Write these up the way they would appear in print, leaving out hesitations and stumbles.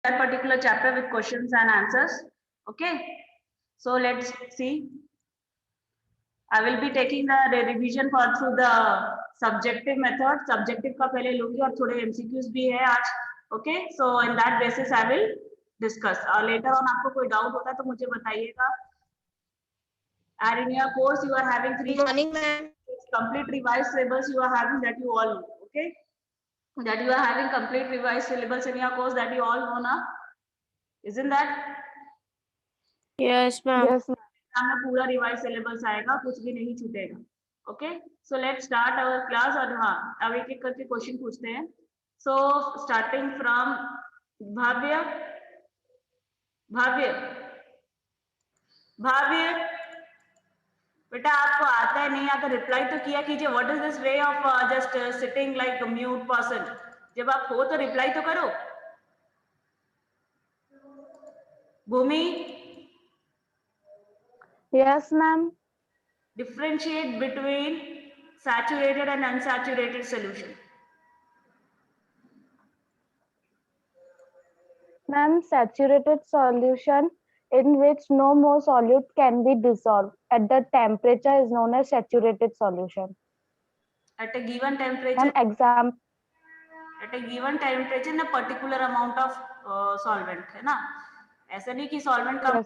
that particular chapter with questions and answers. Okay, so let's see. I will be taking the revision for through the subjective method. Subjective का पहले लूँगी और थोड़े MCQs भी है आज. Okay, so in that basis I will discuss. Later on आपको कोई doubt होता है तो मुझे बताइएगा. And in your course you are having 3 Morning, ma'am. complete revised syllabus you are having that you all know. Okay, that you are having complete revised syllabus in your course that you all know now. Isn't that? Yes, ma'am. Yes, ma'am. में पूरा revise syllabus आएगा, कुछ भी नहीं छूटेगा. Okay, so let's start our class. और हाँ, अब एक एक करके क्वेश्चन पूछते हैं. So starting from भाव्य. भाव्य भाव्य बेटा आपको आता है नहीं आता रिप्लाई तो किया कीजिए. What is this way of just sitting like mute person. जब आप हो तो रिप्लाई तो करो. भूमि. Yes, ma'am. Differentiate between saturated and unsaturated solution. Ma'am, saturated solution in which no more solute can be dissolved at the temperature is known as saturated solution. At a given temperature. At a given temperature in a particular amount of solvent है ना. ऐसा नहीं कि solvent कम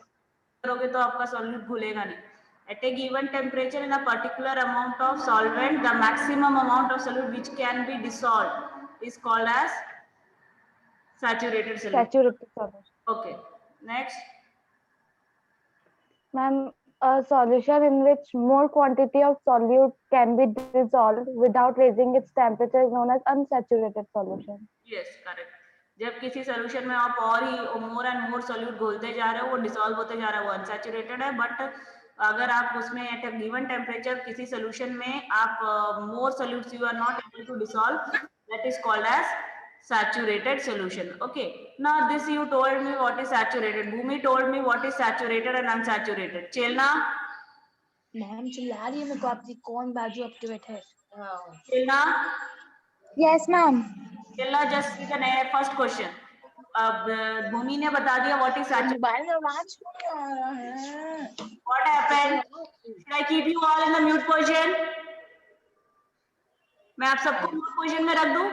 करोगे तो आपका solute घुलेगा नहीं. At a given temperature in a particular amount of solvent, the maximum amount of solute which can be dissolved is called as saturated solution. Saturated solution. Okay. Next. Ma'am, a solution in which more quantity of solute can be dissolved without raising its temperature is known as unsaturated solution. Yes, correct. जब किसी solution में आप और ही more and more solute घोलते जा रहे हो, वो dissolve होते जा रहा है, वो अनसैचुरेटेड है. बट अगर आप उसमें एट अ गिवन टेम्परेचर किसी सोल्यूशन में आप more solutes you are not able to dissolve, that is called as saturated solution. Okay, now this you told me what is saturated. Bhumi told me what is saturated and unsaturated. Chelna. Ma'am चिल्ला रही है मेरे को आपकी कौन बाजू अब बैठे है. Chelna. Yes, ma'am. Chelna, just see the first question. अब भूमि ने बता दिया what is saturated. मोबाइल में आवाज क्यों आ रहा है? What happened? Should I keep you all in the mute position? मैं आप सबको mute position में रख दूं?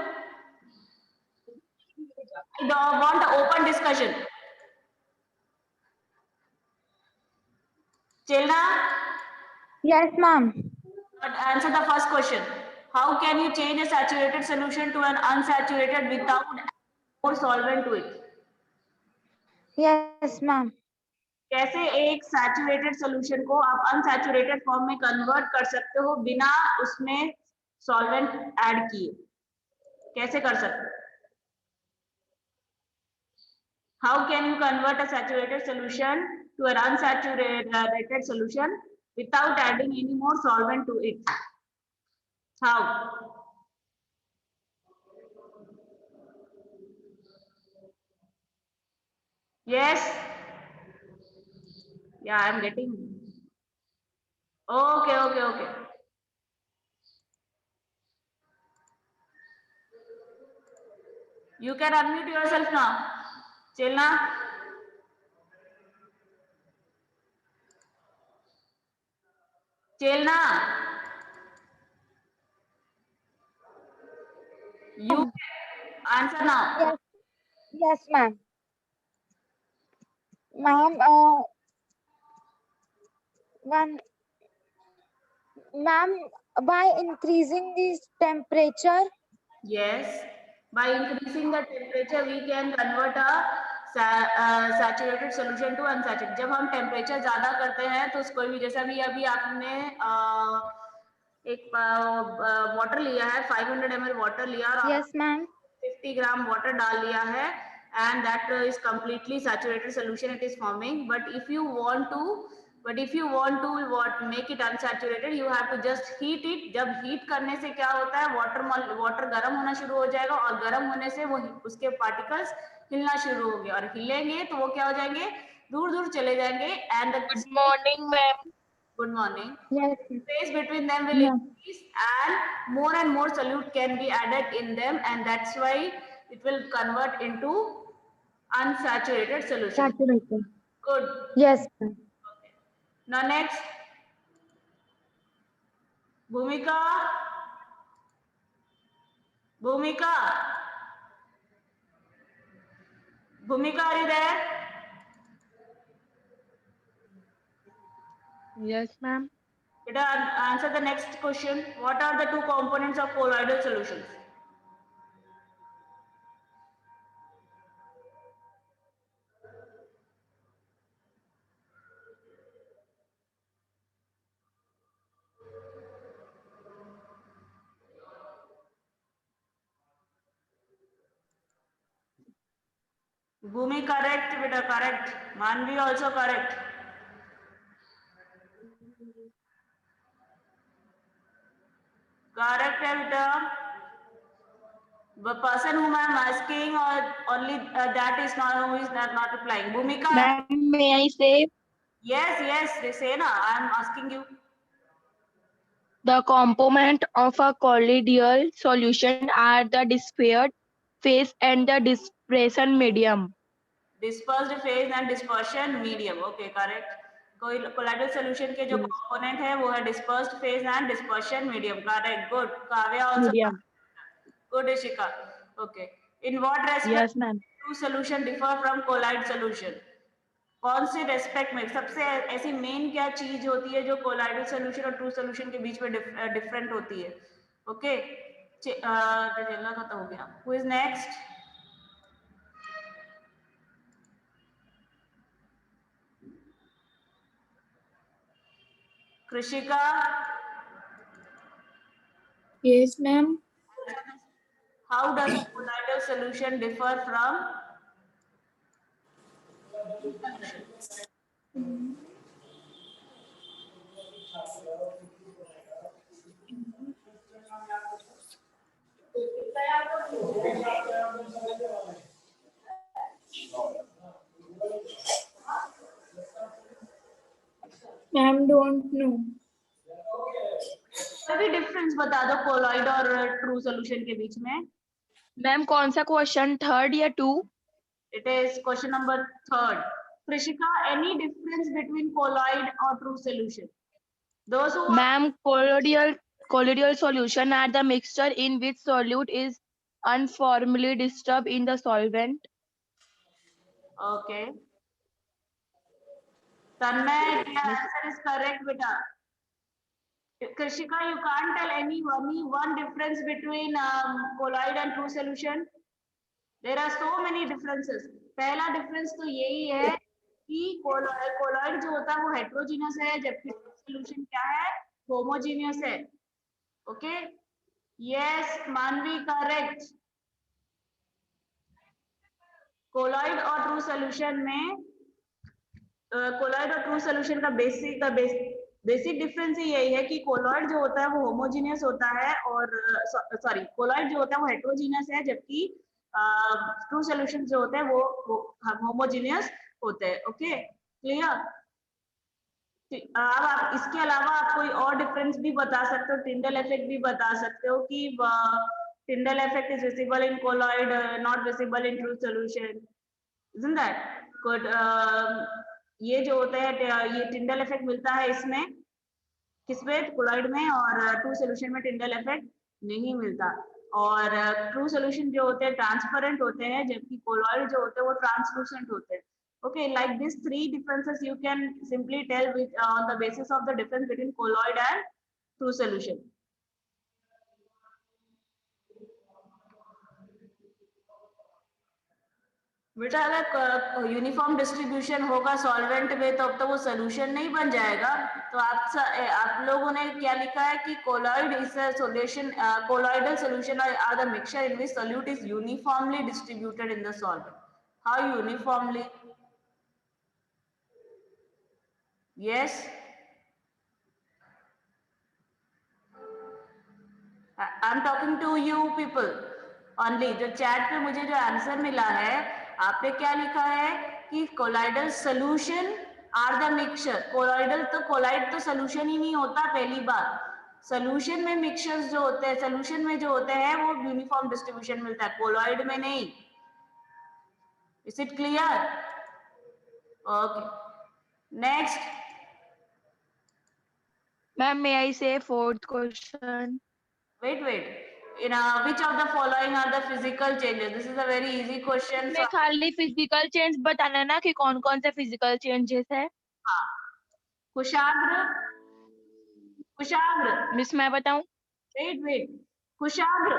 I don't want open discussion. Chelna? Yes, ma'am. Answer the first question. How can you change a saturated solution to an unsaturated without more solvent to it? Yes, ma'am. कैसे एक saturated solution को आप unsaturated form में convert कर सकते हो बिना उसमें सॉल्वेंट ऐड किए? कैसे कर सकते हो? How can you convert a saturated solution to an unsaturated solution without adding any more solvent to it? How? Yes? Yeah, I'm getting. Okay. You can unmute yourself now. Chelna. Chelna. You answer now. Yes. Yes, ma'am. Ma'am, ma'am, by increasing this temperature. Yes, by increasing the temperature we can convert a saturated solution to unsaturated. जब हम temperature ज्यादा करते हैं तो उसको भी जैसा भी अभी आपने एक वाटर लिया है 500 ml वाटर लिया और Yes, ma'am. 50 ग्राम वाटर डाल लिया है and that is completely saturated solution it is forming. But if you want to make it unsaturated, you have to just heat it. जब हीट करने से क्या होता है, वाटर गर्म होना शुरू हो जाएगा और गर्म होने से वो उसके पार्टिकल्स हिलना शुरू होंगे और हिलेंगे तो वो क्या हो जाएंगे, दूर दूर चले जाएंगे. And Good morning, ma'am. Good morning. Yes. Space between them will increase and more solute can be added in them, and that's why it will convert into Unsaturated solution. Saturated. Good. Yes, ma'am. Now next, Bhumika. Bhumika. Bhumika, are you there? Yes, ma'am. Beta, answer the next question. What are the two components of colloidal solutions? Bhumi correct, beta correct. Manvi also correct. Correct है beta. The person whom I am asking or only that is not who is not replying. Bhumika. Ma'am, may I say Yes, they say na. I am asking you. the component of a colloidal solution are the dispersed phase and the dispersion medium. Dispersed phase and dispersion medium. Okay, correct. Colloidal solution के जो Yes. component है वो है dispersed phase and dispersion medium. Correct. Good. Kavya also. Medium. Good, Ishika. Okay. In what respect Yes, ma'am. true solution differ from colloid solution? कौन से respect में सबसे ऐसी मेन क्या चीज होती है जो कोलाइडल सोल्यूशन और ट्रू सोल्यूशन के बीच में डिफरेंट होती है? ओके, जल्ला का तो हो गया. Who is next? कृषिका. Yes, ma'am. How does colloidal solution differ from Ma'am, don't know. कोई भी डिफरेंस बता दो कोलॉइड और ट्रू सोल्यूशन के बीच में. मैम कौन सा क्वेश्चन, थर्ड या to? It is question number 3rd. Krishika, any difference between colloid or true solution? Those who are Ma'am, colloidal solution are the mixture in which solute is uniformly disturbed in the solvent. okay. Tanmay, your answer is correct, beta. Krishika, you can't tell any one difference between colloid and true solution. There are so many differences. पहला difference तो यही है कि colloid जो होता है वो heterogeneous है, जबकि solution क्या है? Homogeneous है. Okay? Yes, Manvi, correct. Colloid और ट्रू सोल्यूशन में कोलॉइड और ट्रू सोल्यूशन का बेसिक डिफरेंस ही यही है कि कोलॉइड जो होता है वो होमोजीनियस होता है और सॉरी कोलॉइड जो होता है वो हेट्रोजीनियस है, जबकि ट्रू सोल्यूशन जो होते हैं वो होमोजीनियस होते हैं. Okay, clear? अब आप इसके अलावा आप कोई और डिफरेंस भी बता सकते हो, टिंडल इफेक्ट भी बता सकते हो कि Tyndall effect is visible in colloid, not visible in true solution. Isn't that good? ये जो होता है ये टिंडल इफेक्ट मिलता है इसमें किसमें? कोलॉइड में. और ट्रू सोल्यूशन में टिंडल इफेक्ट नहीं मिलता. और ट्रू सोल्यूशन जो होते हैं ट्रांसपेरेंट होते हैं, जबकि कोलॉइड जो होते हैं वो ट्रांसलूसेंट होते हैं. Okay, like these three differences you can simply tell with on the basis of the difference between colloid and true solution. बेटा अगर यूनिफॉर्म डिस्ट्रीब्यूशन होगा सॉल्वेंट में तो अब तो वो सोल्यूशन नहीं बन जाएगा. तो आप लोगों ने क्या लिखा है कि colloid is a solution, colloidal solution are the mixture in which solute is uniformly distributed in the solvent. How uniformly? Yes. I'm talking to you people only. जो चैट पे मुझे जो आंसर मिला है, आपने क्या लिखा है कि colloidal solution are the mixture. Colloidal तो कोलॉइड तो सॉल्यूशन ही नहीं होता. पहली बात, सॉल्यूशन में मिक्सचर्स जो होते हैं, सॉल्यूशन में जो होते हैं वो यूनिफॉर्म डिस्ट्रीब्यूशन मिलता है, कोलॉइड में नहीं. Is it clear? Okay. Next. Ma'am, may I say fourth question? Wait. In which of the following are the physical changes? This is a very easy question. So, इसमें खाली physical change बताना ना कि कौन कौन से फिजिकल चेंजेस है. हाँ. कुशाग्र. मिस मैं बताऊं? Wait. कुशाग्र.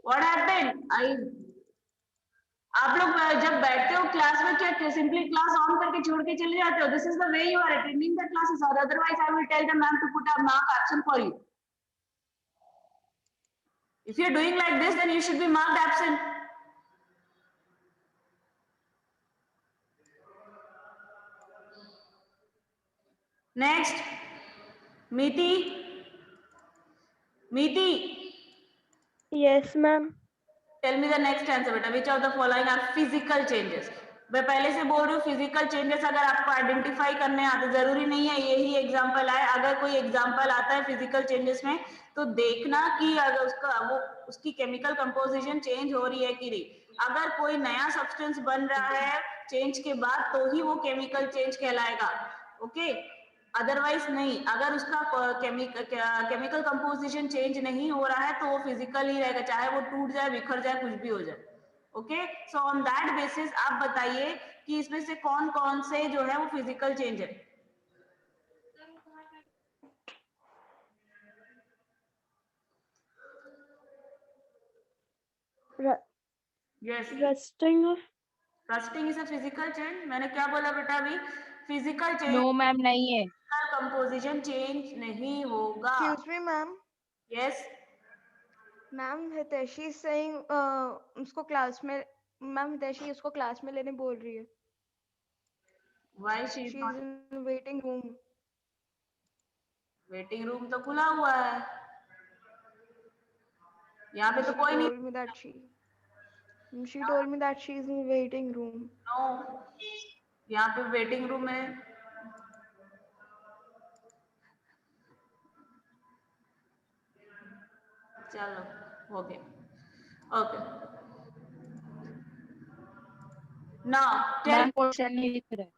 What happened? आप लोग जब बैठते हो क्लास में क्या सिंपली क्लास ऑन करके छोड़ के चले जाते हो? This is the way you are attending the classes, और otherwise I will tell the ma'am to put a mark absent for you. If you're doing like this, then you should be marked absent. Next, Meeti. Yes, ma'am. Tell me the next answer, beta. Which of the following are physical changes? मैं पहले से बोल रही हूँ physical changes अगर आपको identify करने आते, जरूरी नहीं है यही एग्जांपल आए. अगर कोई एग्जांपल आता है फिजिकल चेंजेस में तो देखना कि अगर उसकी केमिकल कंपोजिशन चेंज हो रही है कि नहीं. अगर कोई नया सब्सटेंस बन रहा है चेंज के बाद तो ही वो केमिकल चेंज कहलाएगा. ओके. अदरवाइज नहीं. अगर उसका केमिकल कंपोजिशन चेंज नहीं हो रहा है तो वो फिजिकल ही रहेगा, चाहे वो टूट जाए बिखर जाए कुछ भी हो जाए. Okay. So on that basis आप बताइए कि इसमें से कौन कौन से जो है वो फिजिकल चेंज है. Yes. Rusting is a physical change. मैंने क्या बोला बेटा अभी? Physical change. नो मैम नहीं है. कंपोजिशन चेंज नहीं होगा. Excuse me, ma'am. Yes. Ma'am, Hiteshi is saying उसको क्लास में, मैम हितेशी उसको क्लास में लेने बोल रही है. Why she is She not? is in waiting room. Waiting room तो खुला हुआ है. यहाँ पे तो कोई नहीं. Told me that she told me that she is in waiting room. No. यहाँ पे वेटिंग रूम है. चलो हो गया. Okay. Now tell. Ma'am question नहीं लिख रहा है.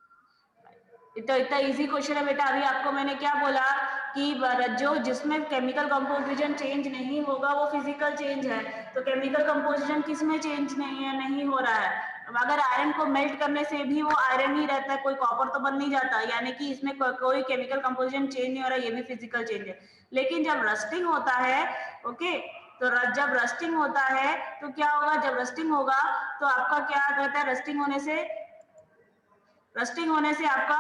इतना इजी क्वेश्चन है बेटा. अभी आपको मैंने क्या बोला कि जो जिसमें केमिकल कंपोजिशन चेंज नहीं होगा वो फिजिकल चेंज है. तो केमिकल कंपोजिशन किसमें चेंज नहीं हो रहा है. अगर आयरन को मेल्ट करने से भी वो आयरन ही रहता है, कोई कॉपर तो बन नहीं जाता, यानी कि इसमें कोई केमिकल कंपोजिशन चेंज नहीं हो रहा, ये भी फिजिकल चेंज है. लेकिन जब रस्टिंग होता है, ओके, तो जब रस्टिंग होता है तो क्या होगा? जब रस्टिंग होगा तो आपका क्या रहता है? रस्टिंग होने से आपका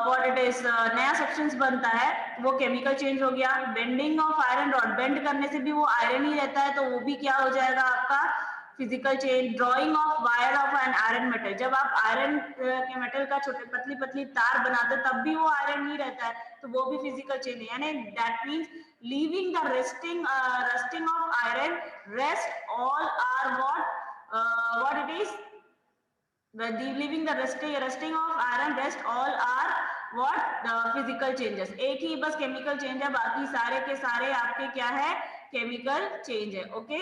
व्हाट इट इज नया सब्सटेंस बनता है, वो केमिकल चेंज हो गया. Bending of iron rod, bend करने से भी वो आयरन ही रहता है, तो वो भी क्या हो जाएगा आपका? Physical change. Drawing of wire of an iron metal, जब आप आयरन के मेटल का छोटे पतली पतली तार बनाते तब भी वो आयरन ही रहता है, तो वो भी फिजिकल चेंज है. यानी that means leaving the rusting of iron, rest all are what it is leaving the rusting of iron, rest all are what? The physical changes. एक ही बस केमिकल चेंज है, बाकी सारे के सारे आपके क्या है? केमिकल चेंज है. ओके.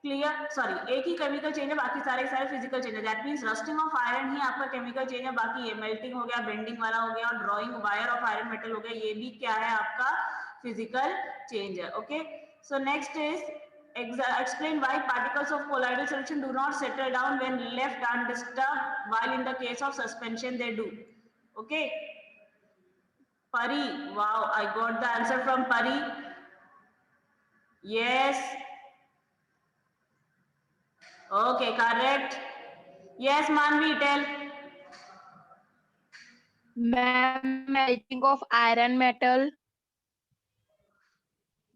क्लियर? सॉरी, एक ही केमिकल चेंज है, बाकी सारे के सारे फिजिकल चेंज है. That means rusting of iron ही आपका केमिकल चेंज है, बाकी ये मेल्टिंग हो गया, बेंडिंग वाला हो गया, और drawing wire of iron metal हो गया, ये भी क्या है? आपका फिजिकल चेंज है. Okay. So next is explain why particles of colloidal solution do not settle down when left undisturbed, while in the case of suspension they do. Okay. Pari, wow, I got the answer from Pari. Yes. Okay, correct. Yes, Manvi, tell. Ma'am melting of iron metal.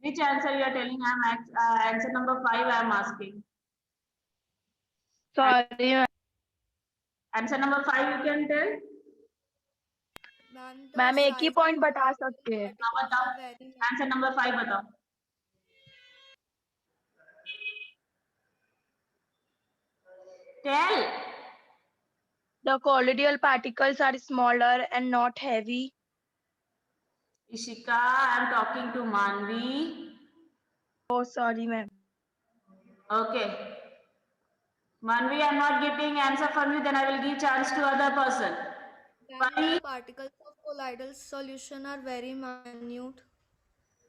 Which answer you are telling? I am answer number 5 I am asking. Sorry Answer number 5 you can tell. Ma'am एक ही point बता सकते हैं. हाँ बताओ. Answer number 5 बताओ. Tell. The colloidal particles are smaller and not heavy. Ishika, I am talking to Manvi. Oh, sorry, ma'am. Okay. Manvi, I'm not getting answer from you, then I will give chance to other person. Ma'am, the particles of colloidal solution are very minute.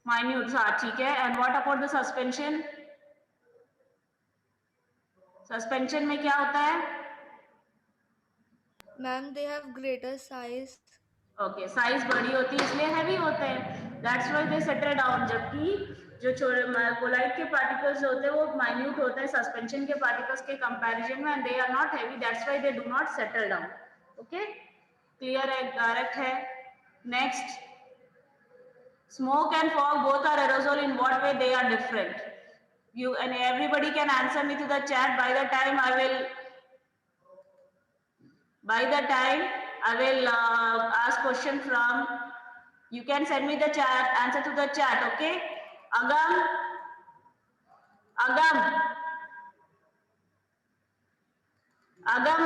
Minute, हाँ ठीक है. And what about the suspension? Suspension में क्या होता है? Ma'am, they have greater size. Okay, size बड़ी होती है इसलिए हैवी होते हैं. That's why they settle down. जबकि जो कोलाइड के पार्टिकल्स होते हैं वो माइन्यूट होते हैं सस्पेंशन के पार्टिकल्स के कंपैरिजन में, and they are not heavy. That's why they do not settle down. Okay, clear है, डायरेक्ट है. Next, smoke and fog both are aerosol. In what way they are different? You and everybody can answer me to the chat. By the time I will ask question from, you can send me the chat answer to the chat. Okay, Agam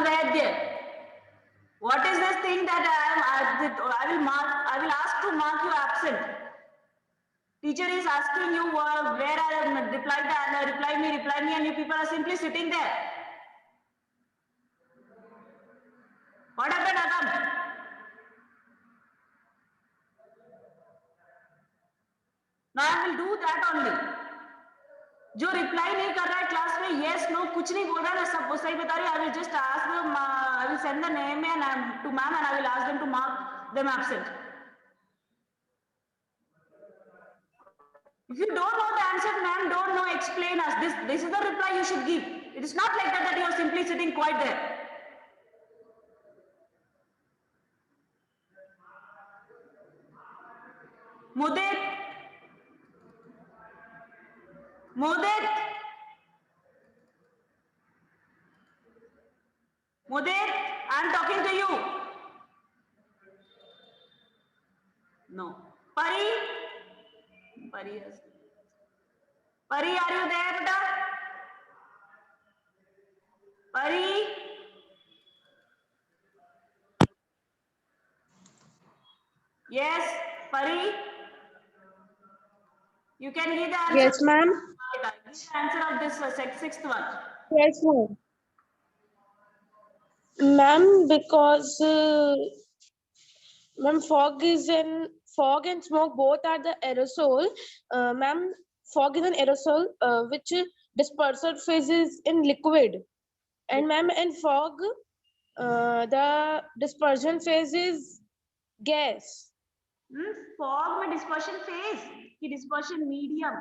Vaidya, what is this thing that I will ask to mark you absent? Teacher is asking you where I reply me, and you people are simply sitting there. What happened, Agam? Now I will do that only. जो reply नहीं कर रहा है class में, yes no कुछ नहीं बोल रहा है ना, सब वो सही बता रही है. I will just ask them, I will send the name and to ma'am, and I will ask them to mark them absent. If you don't know the answer, ma'am, don't know, explain us. This is the reply you should give. It is not like that you are simply sitting quiet there. Mudit, I am talking to you. No. Pari, are you there, beta? Pari? Yes, Pari? You can give the answer. Yes, ma'am. Give the answer of this sixth one. Yes, ma'am. Ma'am, because ma'am, fog and smoke both are the aerosol. Ma'am, fog is an aerosol which dispersal phase is in liquid, and ma'am, in fog, the dispersion phase is gas. Fog में dispersion phase की dispersion medium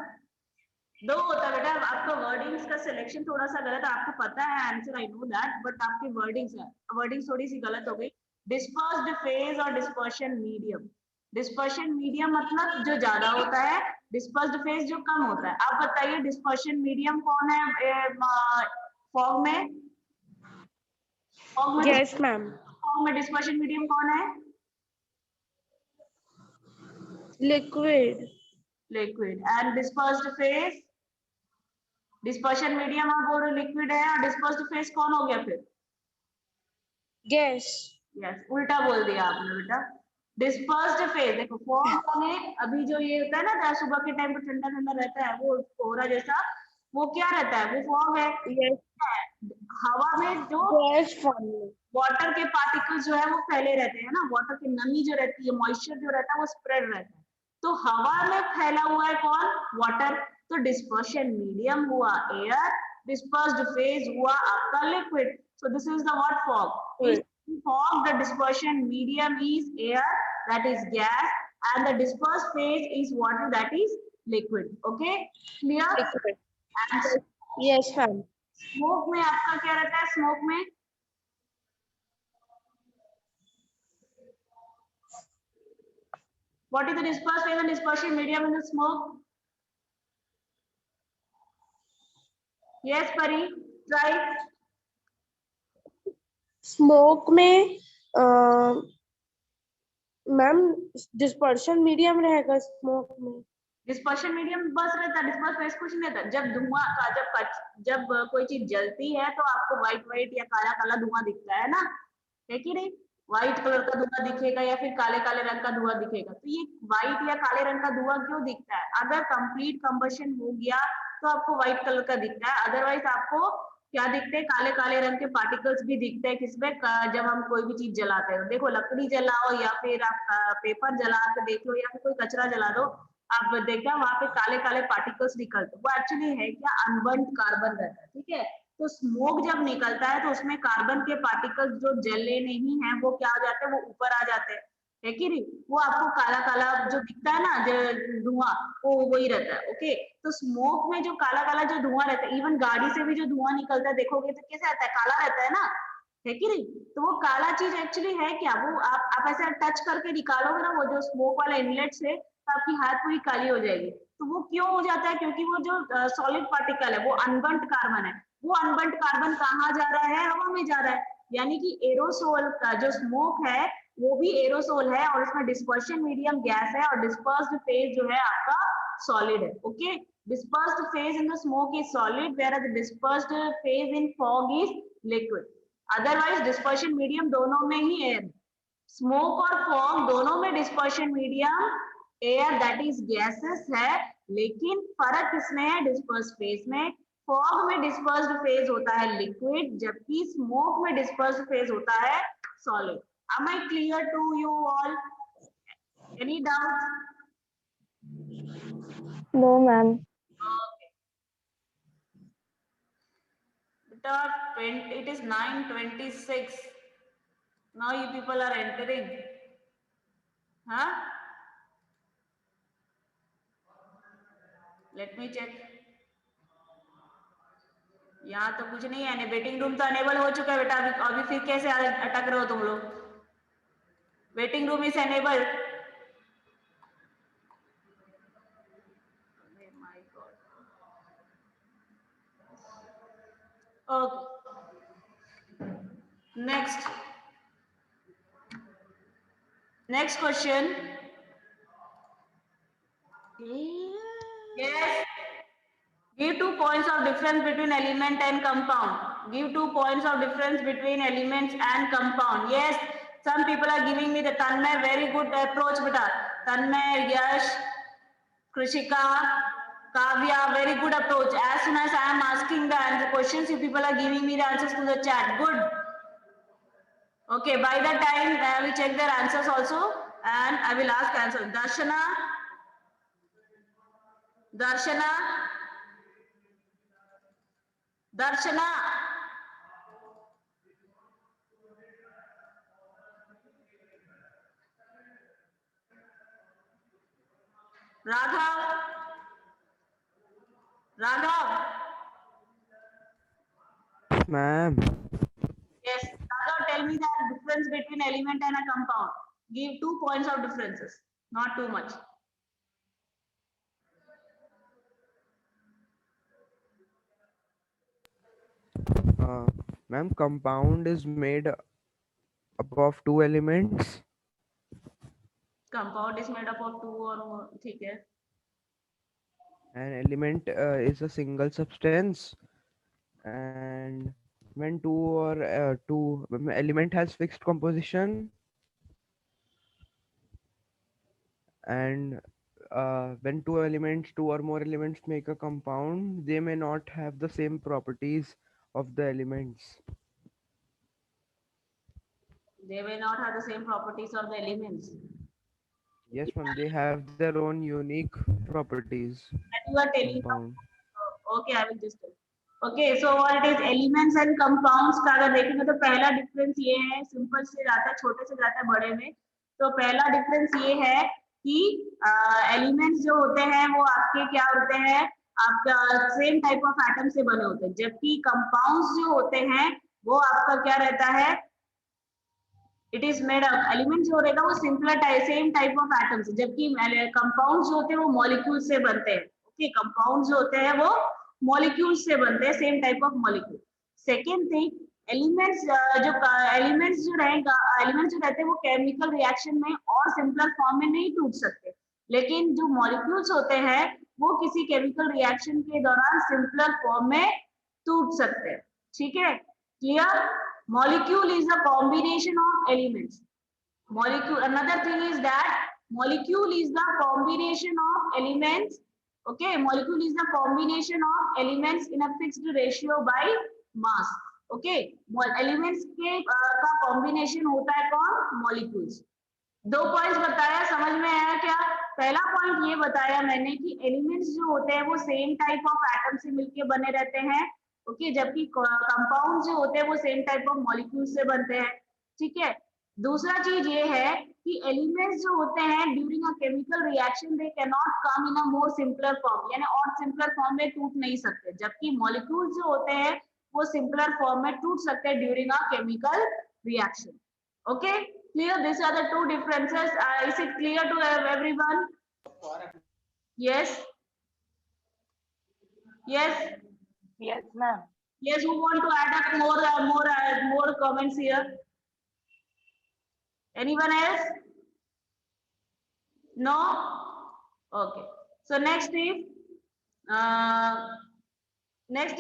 दो होता है बेटा. आपका wordings का selection थोड़ा सा गलत है, आपको पता है answer, I know that, but आपके वर्डिंग्स थोड़ी सी गलत हो गई. डिस्पर्स्ड फेज और डिस्पर्शन मीडियम. डिस्पर्शन मीडियम मतलब जो ज्यादा होता है, डिस्पर्स्ड फेज जो कम होता है. आप बताइए डिस्पर्शन मीडियम कौन है फॉग में? Yes, ma'am. फॉग में डिस्पर्शन मीडियम कौन है? Liquid. And dispersed phase, dispersion medium आप बोल रहे लिक्विड है, और डिस्पर्स्ड फेज कौन हो गया फिर? Gas. यस, उल्टा बोल दिया आपने बेटा. डिस्पर्स्ड फेज देखो, फॉग में अभी जो ये होता है ना, सुबह के टाइम पे ठंडा ठंडा रहता है, वो कोहरा जैसा, वो क्या रहता है? वो फॉग है. Yes. हवा में जो वाटर के पार्टिकल्स जो है वो फैले रहते हैं ना, वाटर की नमी जो रहती है, मॉइस्चर जो रहता है वो स्प्रेड रहता है. तो हवा में फैला हुआ है कौन? वाटर. तो डिस्पर्शन मीडियम हुआ एयर, डिस्पर्स्ड फेज हुआ आपका liquid. So this is the what fog. Fog, the dispersion medium is air, that is gas, and the dispersed phase is water, that is liquid. Okay, clear? Liquid. And Yes, ma'am. smoke में आपका क्या रहता है? Smoke में what is the dispersed phase and dispersion medium in the smoke? Yes, Pari, try. Smoke में ma'am dispersion medium रहेगा smoke में. Dispersion medium बस रहता है, डिस्पर्स फेज कुछ नहीं रहता. जब धुआं का जब कोई चीज जलती है तो आपको व्हाइट या काला काला धुआं दिखता है ना, है कि नहीं? व्हाइट कलर का धुआं दिखेगा या फिर काले काले रंग का धुआं दिखेगा. तो ये व्हाइट या काले रंग का धुआं क्यों दिखता है? अगर कंप्लीट कंबशन हो गया तो आपको व्हाइट कलर का दिखता है, अदरवाइज आपको क्या दिखते हैं, काले काले रंग के पार्टिकल्स भी दिखते हैं किसमें, जब हम कोई भी चीज जलाते हैं। देखो लकड़ी जलाओ या फिर आप पेपर जला के देख लो या फिर कोई कचरा जला दो, आप देखना वहां पे काले काले पार्टिकल्स निकलते हैं। वो एक्चुअली है क्या, अनबर्न्ड कार्बन रहता है, ठीक है। तो स्मोक जब निकलता है तो उसमें कार्बन के पार्टिकल्स जो जले नहीं है वो क्या हो जाते हैं, वो ऊपर आ जाते हैं, है कि नहीं। वो आपको काला काला जो दिखता है ना, जो धुआं, वो वही रहता है। ओके, तो स्मोक में जो काला काला जो धुआं रहता है, इवन गाड़ी से भी जो धुआं निकलता है देखोगे तो कैसे आता है, काला रहता है ना, है कि नहीं। तो वो काला चीज एक्चुअली है क्या, वो आप ऐसे टच करके निकालोगे ना वो जो स्मोक वाला इनलेट से, तो आपकी हाथ पूरी काली हो जाएगी। तो वो क्यों हो जाता है, क्योंकि वो जो सॉलिड पार्टिकल है वो अनबर्न्ड कार्बन है। वो अनबर्न्ड कार्बन कहाँ जा रहा है, हवा में जा रहा है। यानी कि एरोसोल का जो स्मोक है वो भी एरोसोल है, और उसमें डिस्पर्शन मीडियम गैस है, और डिस्पर्स्ड फेज जो है आपका सॉलिड है। Okay, dispersed phase in the smoke is solid, whereas the dispersed phase in fog is liquid. Otherwise dispersion medium दोनों में ही air, smoke और fog दोनों में dispersion medium air that is gases है, लेकिन फर्क किसमें है, dispersed phase में। fog में dispersed phase होता है liquid, जबकि smoke में dispersed phase होता है solid. Am I clear to you all? Any doubts? No, ma'am. Okay. It is 9:26. Now you people are entering. Huh? Let me check. यहाँ तो कुछ नहीं है, वेटिंग रूम तो अनेबल हो चुका है बेटा। अभी फिर कैसे अटक रहे हो तुम लोग। Waiting room is enable. Okay, next question. Yes. Give 2 points of difference between element and compound. Give 2 points of difference between elements and compound. Yes. Some people are giving me the Tanmay, very good approach, beta. Tanmay, Yash, Krishika, Kavya, very good approach. As soon as I am asking the answer questions, you people are giving me the answers to the chat. Good. Okay, by the time I will check their answers also, and I will ask answers. Darshana, Raghav, Ma'am. yes, Raghav, tell me the difference between element and a compound. Give 2 points of differences, not too much. Ma'am, compound is made up of 2 elements. Compound is made up of 2 or more. ठीक है. An element is a single substance, and when two element has fixed composition, and when two or more elements make a compound, they may not have the same properties of the elements. They may not have the same properties of the elements. Yes, ma'am, they have their own unique properties. And you are telling Compound. okay, I will just tell. Okay, so what it is, elements and compounds का अगर देखेंगे तो पहला difference ये है, simple से जाता है छोटे से जाता है बड़े में। तो पहला डिफरेंस ये है कि एलिमेंट्स जो होते हैं वो आपके क्या होते हैं, आपका सेम टाइप ऑफ एटम से बने होते हैं, जबकि कंपाउंड्स जो होते हैं वो आपका क्या रहता है, it is made up, element जो रहेगा वो simpler same type of atoms, जबकि कंपाउंड्स जो होते हैं वो मॉलिक्यूल से बनते हैं। ओके, कंपाउंड्स जो होते हैं वो मॉलिक्यूल से बनते हैं, same type of molecule. Second thing, elements जो रहेगा, एलिमेंट्स जो रहते हैं वो केमिकल रिएक्शन में और सिंपलर फॉर्म में नहीं टूट सकते, लेकिन जो मॉलिक्यूल्स होते हैं वो किसी केमिकल रिएक्शन के दौरान सिंपलर फॉर्म में टूट सकते हैं। ठीक है, clear? Molecule is a combination of elements. Another thing is that molecule is the combination of elements. Okay, molecule is the combination of elements in a fixed ratio by mass. Okay, elements के का combination होता है कौन? Molecules. 2 points बताया, समझ में आया क्या? पहला पॉइंट ये बताया मैंने कि एलिमेंट्स जो होते हैं वो सेम टाइप ऑफ एटम से मिलके बने रहते हैं। ओके, जबकि कंपाउंड जो होते हैं वो सेम टाइप ऑफ मॉलिक्यूल से बनते हैं। ठीक है, दूसरा चीज ये है कि एलिमेंट्स जो होते हैं during a chemical reaction they can not come in a more simpler form, यानी और सिंपलर फॉर्म में टूट नहीं सकते, जबकि मॉलिक्यूल्स जो होते हैं वो सिंपलर फॉर्म में टूट सकते हैं during a chemical reaction. Okay, clear? These are the two differences. Is it clear to everyone? Yes. Yes. Yes, ma'am. Yes. Who want to add up more comments here? Anyone else? No. Okay. So next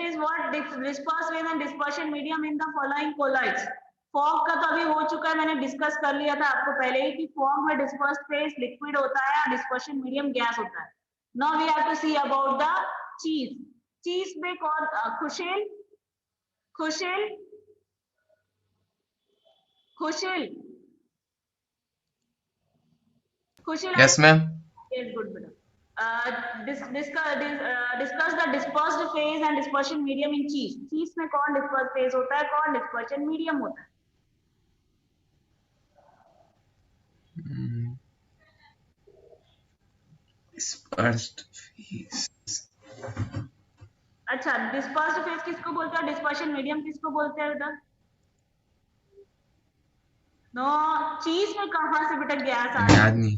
is what disperse phase and dispersion medium in the following colloids. Fog का तो अभी हो चुका है, मैंने discuss कर लिया था आपको पहले ही कि फॉग में डिस्पर्स फेज लिक्विड होता है और डिस्पर्शन मीडियम गैस होता है। Now we have to see about the cheese. Cheese में कौन? खुशिल खुशिल खुशिल खुशिल। Yes, ma'am. Yes, good बेटा। discuss the dispersed phase and dispersion medium in cheese. चीज में कौन dispersed phase होता है, कौन dispersion medium होता है? Dispersed phase. अच्छा, डिस्पर्स्ड फेज किसको बोलते हैं, डिस्पर्शन मीडियम किसको बोलते हैं बेटा? नो, चीज में कहां से बेटा गैस आ याद नहीं।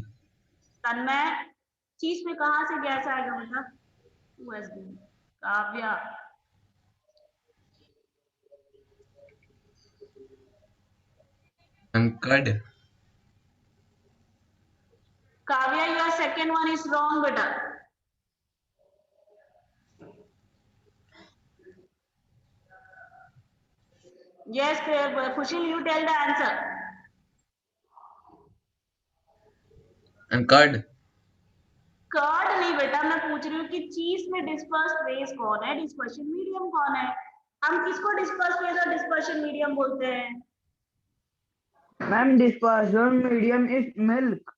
तन्मय, चीज में कहां से गैस आएगा बेटा? Kavya, Curd. Kavya, your second one is wrong बेटा। Yes, Kushil, you tell the answer. And curd. Curd नहीं बेटा, मैं पूछ रही हूँ कि चीज में डिस्पर्स फेज कौन है, डिस्पर्शन मीडियम कौन है? हम किसको डिस्पर्स फेज और डिस्पर्शन मीडियम बोलते हैं? Ma'am dispersion medium is milk.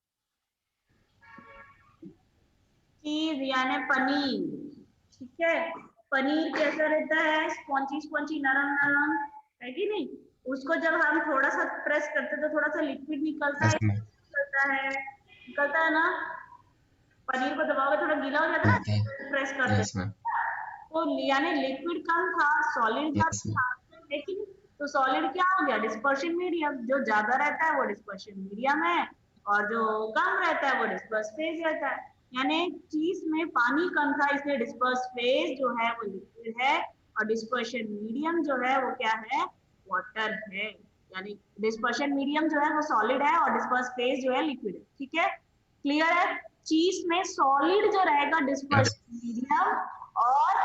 चीज यानी पनीर। ठीक है, पनीर कैसा रहता है? स्पॉन्जी स्पॉन्जी, नरम नरम, है कि नहीं? उसको जब हम थोड़ा सा प्रेस करते हैं तो थोड़ा सा लिक्विड निकलता है, निकलता है ना? पनीर को दबाओगे थोड़ा गीला हो जाता है, प्रेस करते हैं तो यानी लिक्विड कम था, सॉलिड ज्यादा था, लेकिन तो सॉलिड क्या हो गया? Dispersion medium. जो ज्यादा रहता है वो डिस्पर्शन मीडियम है और जो कम रहता है वो डिस्पर्स फेज रहता है। यानी चीज में पानी कम था इसलिए डिस्पर्स फेज जो है वो लिक्विड है और डिस्पर्शन मीडियम जो है वो क्या है? वाटर है। यानी डिस्पर्शन मीडियम जो है वो सॉलिड है और डिस्पर्स फेज जो है लिक्विड है। ठीक है, क्लियर है? चीज में सॉलिड जो रहेगा डिस्पर्शन मीडियम और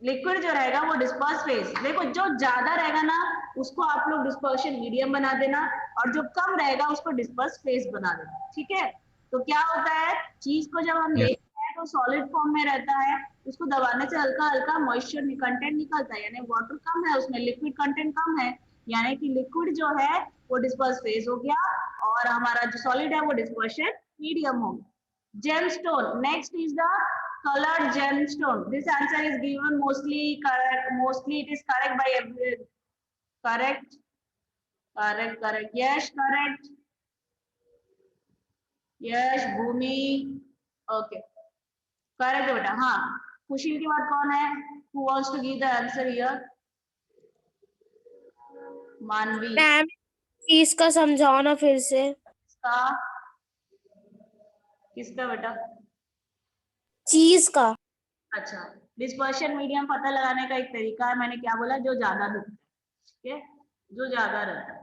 लिक्विड जो रहेगा वो डिस्पर्स फेज। देखो, जो ज्यादा रहेगा ना उसको आप लोग डिस्पर्शन मीडियम बना देना और जो कम रहेगा उसको डिस्पर्स फेज बना देना। ठीक है, तो क्या होता है, चीज को जब हम देखते हैं तो सॉलिड फॉर्म में रहता है, उसको दबाने से हल्का हल्का मॉइस्चर कंटेंट निकलता है, यानी वाटर कम है उसमें, लिक्विड कंटेंट कम है, यानी कि लिक्विड जो है वो डिस्पर्स फेज हो गया और हमारा जो सॉलिड है वो डिस्पर्शन मीडियम हो गया। Gemstone. Next is the colored gemstone. This answer is given mostly correct. Mostly it is correct by every. Correct. Correct. Yes, correct. Yes, Bhumi. Okay. Correct बेटा। हाँ, खुशी के बाद कौन है? Who wants to give the answer here? मानवी। Ma'am चीज का समझाओ ना फिर से। किसका बेटा? चीज का। अच्छा, डिस्पर्शन मीडियम पता लगाने का एक तरीका है, मैंने क्या बोला? जो ज्यादा दिखता है, ठीक है, जो ज्यादा रहता है।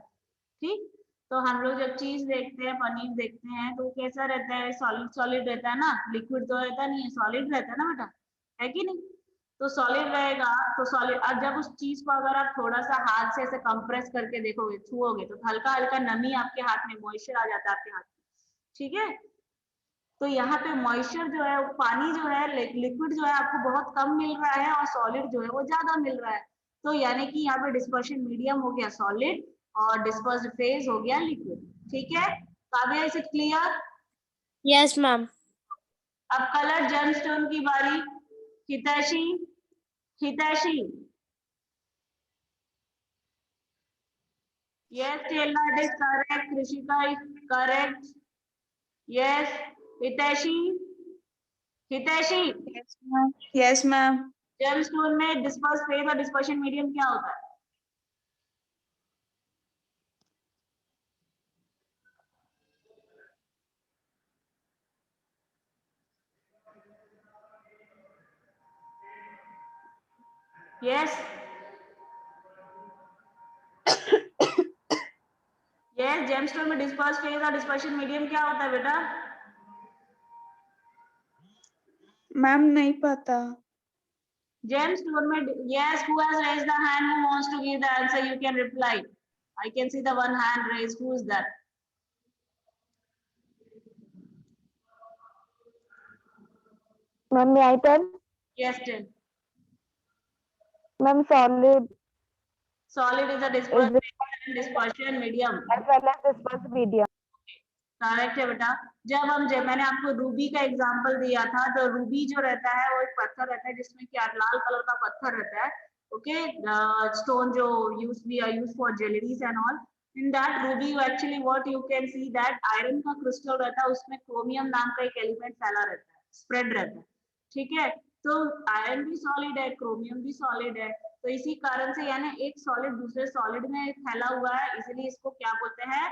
ठीक, तो हम लोग जब चीज देखते हैं, पनीर देखते हैं तो कैसा रहता है? सॉलिड सॉलिड रहता है ना, लिक्विड तो रहता नहीं है, सॉलिड रहता है ना बेटा, है कि नहीं? तो सॉलिड रहेगा तो सॉलिड। अब जब उस चीज को अगर आप थोड़ा सा हाथ से ऐसे कंप्रेस करके देखोगे, छुओगे तो हल्का हल्का नमी आपके हाथ में, मॉइस्चर आ जाता है आपके हाथ में। ठीक है, तो यहाँ पे मॉइस्चर जो है, पानी जो है, लिक्विड जो है आपको बहुत कम मिल रहा है और सॉलिड जो है वो ज्यादा मिल रहा है। तो यानी कि यहाँ पे डिस्पर्शन मीडियम हो गया सॉलिड और डिस्पर्स्ड फेज हो गया लिक्विड। ठीक है Kavya, is it clear? Yes, ma'am. अब कलर जेमस्टोन की बारी। हितैषी, हितैषी। Yes, Stella, it is correct. Krishika is correct. Yes, Hiteshi. Hiteshi. Yes, ma'am. Yes, ma'am. Gemstone में डिस्पर्स फेज और डिस्पर्शन मीडियम क्या होता है? Yes. Yes, जेमस्टोन में डिस्पर्स फेज और डिस्पर्शन मीडियम क्या होता है बेटा? मैम नहीं पता। Gemstone में yes, who has raised the hand? Who wants to give the answer? You can reply. I can see the one hand raised. Who is that? Ma'am, may I tell? Yes, tell. Ma'am, solid Solid is a dispersion medium. as well as dispersed medium. Correct है बेटा। जब मैंने आपको Ruby का example दिया था, तो Ruby जो रहता है वो एक पत्थर रहता है जिसमें क्या लाल कलर का पत्थर रहता है। ओके, स्टोन जो use for jewelleries and all. In that Ruby actually what you can see that iron का क्रिस्टल रहता है, उसमें क्रोमियम नाम का एक एलिमेंट फैला रहता है, स्प्रेड रहता है। ठीक है, तो आयरन भी सॉलिड है, क्रोमियम भी सॉलिड है, तो इसी कारण से यानी एक सॉलिड दूसरे सॉलिड में फैला हुआ है, इसलिए इसको क्या बोलते हैं?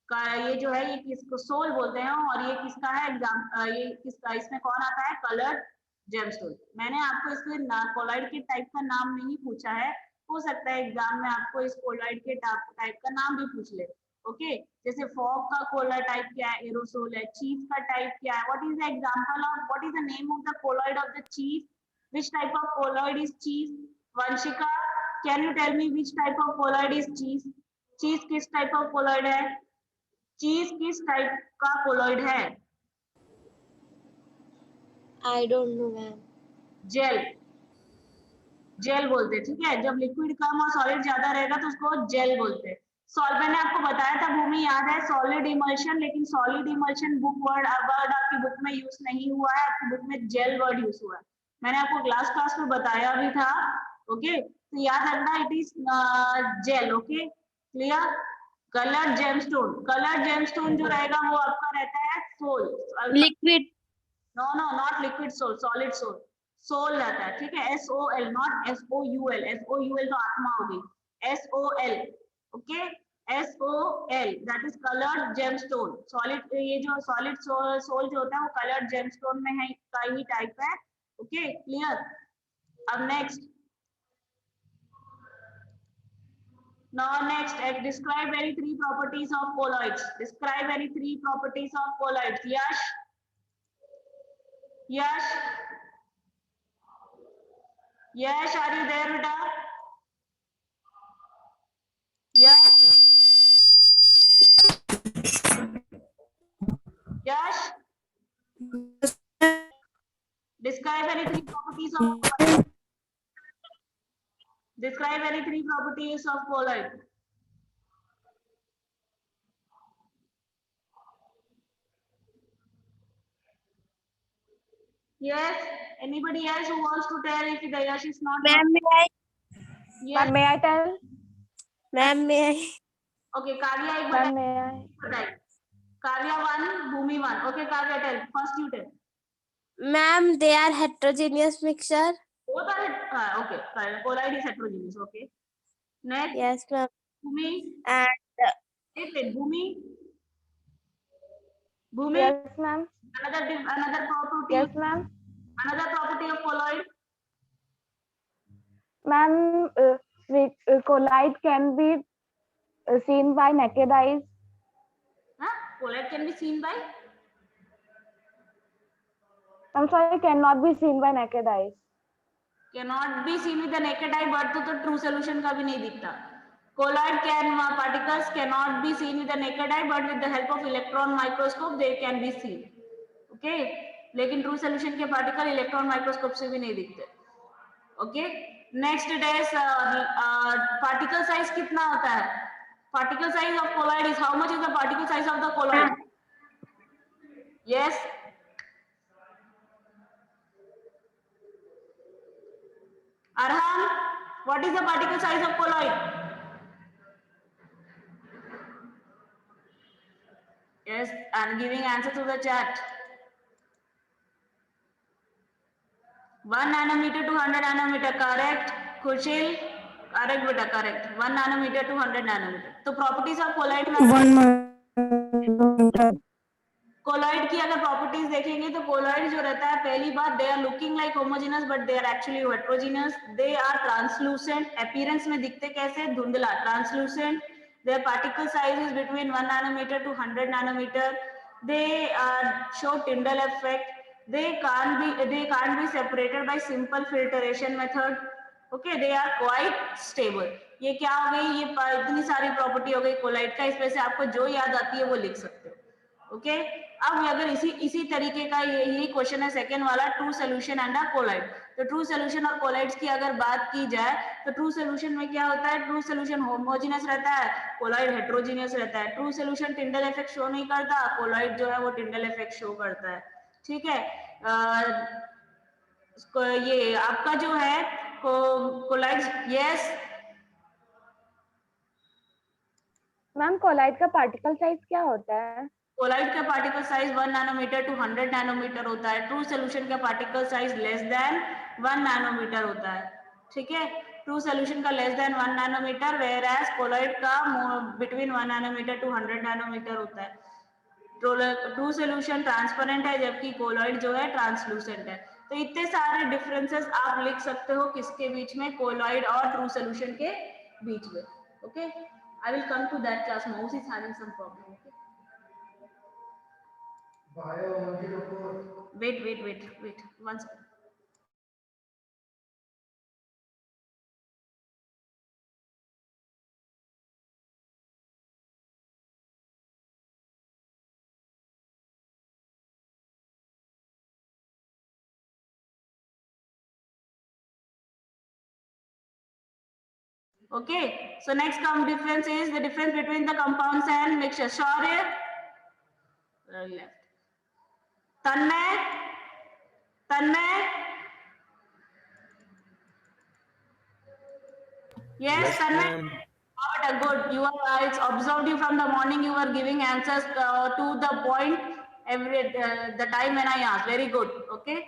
ये जो है ये किसको सोल बोलते हैं। और ये किसका है एग्जाम, ये किसका, इसमें कौन आता है? Coloured gemstone. मैंने आपको इसके कोलाइड के टाइप का नाम नहीं पूछा है, हो सकता है एग्जाम में आपको इस कोलाइड के टाइप का नाम भी पूछ ले। ओके, जैसे फॉग का कोलाइड टाइप क्या है? एरोसोल है। चीज का टाइप क्या है? What is the example of, what is the name of the colloid of the cheese? Which type of colloid is cheese? Vanshika, can you tell me which type of colloid is cheese? Cheese किस type of collide है? चीज किस type का colloid है? I don't know, ma'am. Jail, jail बोलते हैं। ठीक है, जब लिक्विड कम और सॉलिड ज्यादा रहेगा तो उसको जेल बोलते हैं। मैंने आपको बताया था भूमि, याद है, सॉलिड इमल्शन, लेकिन सॉलिड इमल्शन वर्ड आपकी बुक में यूज नहीं हुआ है, आपकी बुक में जेल वर्ड यूज हुआ है। मैंने आपको क्लास में बताया भी था। ओके, तो याद रखना, it is gel. Okay, clear? Coloured gemstone जो रहेगा वो आपका रहता है sol. Liquid. No no, not liquid sol, solid sol. Sol रहता है, ठीक है, SOL, नॉट SOUL। SOUL तो आत्मा होगी, SOL। Okay, SOL, that is coloured gemstone. Solid, ये जो सॉलिड सोल जो होता है वो कलर्ड जेमस्टोन में है, का ही टाइप है। Okay, clear? अब next, now next, describe any three properties of colloids. Describe any three properties of colloids. Yash, Yash, Yash, are you there beta? Yash, Yash, describe any three properties of colloid. Describe any three properties of colloid. Yes, anybody else who wants to tell if the Yash is not? Ma'am, may I? Yes. Ma'am, may I tell? Ma'am, may I? Okay, Kavya एक Ma'am, may I? बताइए। Kavya 1, Bhumi 1. Okay, Kavya tell. First you tell. Ma'am, they are heterogeneous mixture. Both are okay. Colloid is heterogeneous. Okay. Next, Yes, ma'am. Bhumi. And Bhumi. Bhumi. Yes, ma'am. Another property. Yes, ma'am. Another property of colloid. Ma'am, colloid can be seen by naked eyes. Colloid can be seen by? I'm sorry, cannot be seen by naked eyes. Cannot be seen with the naked eye, but तो true solution का भी नहीं दिखता। Colloid particles cannot be seen with the naked eye, but with the help of electron microscope they can be seen. Okay, लेकिन true solution के particle electron microscope से भी नहीं दिखते। Okay, next it is particle size कितना होता है? Particle size of colloid is how much is the particle size of the colloid? Yes, Arham, what is the particle size of colloid? Yes, I'm giving answer to the chat. 1 nanometer to 100 nanometer, correct. Khushil, correct beta, correct. 1 nanometer to 100 nanometer. तो properties of colloid में 1 nanometer. Colloid की अगर properties देखेंगे तो colloid जो रहता है, पहली बात, they are looking like homogeneous but they are actually heterogeneous. They are translucent, appearance में दिखते कैसे? धुंधला, translucent. There particle size is between 1 nanometer to 100 nanometer. They show Tyndall effect. They can't be separated by simple filtration method. Okay, they are quite stable. ये क्या हो गई? ये इतनी सारी प्रॉपर्टी हो गई कोलॉइड का. इसमें से आपको जो याद आती है वो लिख सकते हो. ओके, अब अगर इसी तरीके का यही क्वेश्चन है सेकेंड वाला, true solution and a colloid. तो ट्रू सोल्यूशन और कोलॉइड्स की अगर बात की जाए तो ट्रू सोल्यूशन में क्या होता है? ट्रू सोल्यूशन होमोजेनस रहता है, कोलॉइड हेट्रोजेनियस रहता है. True solution Tyndall effect show नहीं करता, कोलॉइड जो है वो टिंडल इफेक्ट शो करता है. ठीक है, ये आपका जो है कोलॉइड्स. यस मैम, कोलाइड का पार्टिकल साइज क्या होता है? कोलॉइड का particle size 1 nanometer to 100 nanometer होता है. ट्रू सोल्यूशन का particle size less than 1 nanometer होता है. ठीक है, ट्रू सोल्यूशन का less than 1 nanometer, whereas colloid का बिटवीन 1 नैनोमीटर टू 100 नैनोमीटर होता है. ट्रू सोल्यूशन ट्रांसपेरेंट है जबकि कोलॉइड जो है ट्रांसलूसेंट है. तो इतने सारे डिफरेंसेस आप लिख सकते हो किसके बीच में? कोलॉइड और ट्रू सोल्यूशन के बीच में. Okay, I will come to that class. Mouse is having some problem. Okay, wait 1 second. Okay, so next difference is the difference between the compounds and mixtures. Shaurya, left. Tanmay, yes, Tanmay. Good. You are. I observed you from the morning. You were giving answers to the point every the time when I asked. Very good. Okay.